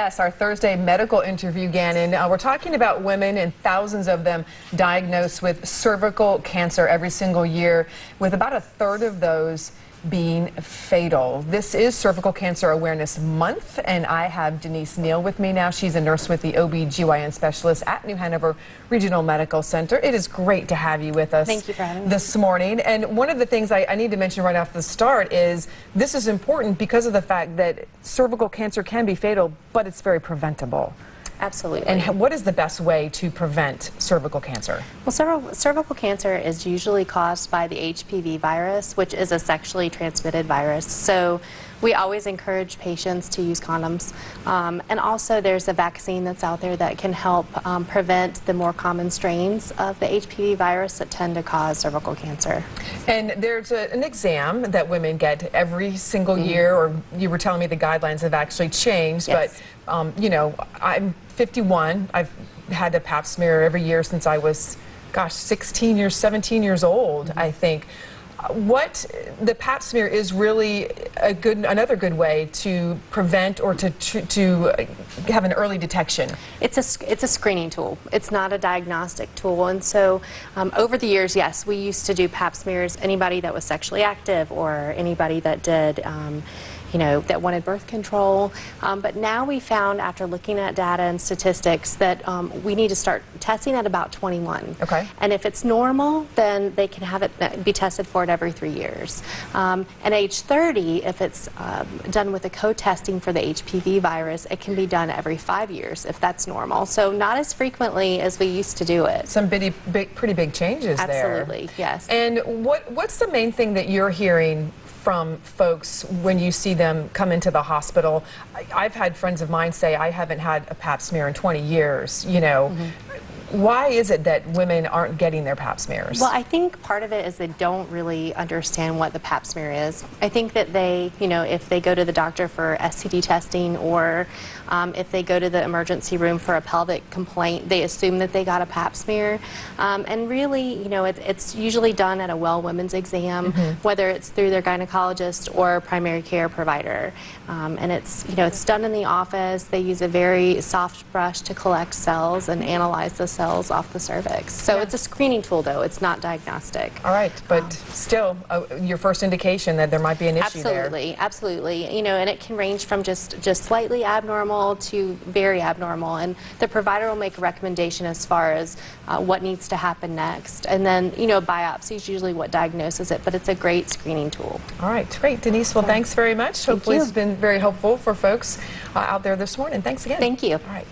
Yes, our Thursday medical interview, Gannon. We're talking about women, and thousands of them diagnosed with cervical cancer every single year, with about a third of those being fatal. This is Cervical Cancer Awareness Month, and I have Denise Neal with me now. She's a nurse with the GYN Specialists at New Hanover Regional Medical Center. It is great to have you with us. Thank you for having me this morning. And one of the things I need to mention right off the start is this is important because of the fact that cervical cancer can be fatal, but it's very preventable. Absolutely. And what is the best way to prevent cervical cancer? Well, cervical cancer is usually caused by the HPV virus, which is a sexually transmitted virus. So we always encourage patients to use condoms. And also there's a vaccine that's out there that can help prevent the more common strains of the HPV virus that tend to cause cervical cancer. And there's an exam that women get every single year, or you were telling me the guidelines have actually changed, yes. But you know, I'm 51. I've had a pap smear every year since I was, gosh, 17 years old, I think. What the pap smear is really another good way to prevent or to have an early detection. It's a screening tool. It's not a diagnostic tool. And so over the years, yes, we used to do pap smears. Anybody that was sexually active or anybody that did you know, that wanted birth control. But now we found, after looking at data and statistics, that we need to start testing at about 21. Okay. And if it's normal, then they can have it be tested for it every 3 years. And age 30, if it's done with a co-testing for the HPV virus, it can be done every 5 years if that's normal. So not as frequently as we used to do it. Some pretty big changes there. Absolutely, yes. And what's the main thing that you're hearing from folks when you see them come into the hospital? I've had friends of mine say, I haven't had a pap smear in 20 years, you know. Why is it that women aren't getting their pap smears? Well, I think part of it is they don't really understand what the pap smear is. I think that they, you know, if they go to the doctor for STD testing, or if they go to the emergency room for a pelvic complaint, they assume that they got a pap smear. And really, you know, it's usually done at a well women's exam, whether it's through their gynecologist or primary care provider. And it's, you know, it's done in the office. They use a very soft brush to collect cells and analyze the cells off the cervix. So it's a screening tool, though. It's not diagnostic. All right, but still, your first indication that there might be an issue there. Absolutely. You know, and it can range from just slightly abnormal to very abnormal, and the provider will make a recommendation as far as what needs to happen next. And then, you know, biopsy is usually what diagnoses it, but it's a great screening tool. All right, great. Denise, well, thanks very much. Hopefully it's been very helpful for folks out there this morning. Thanks again. Thank you. All right.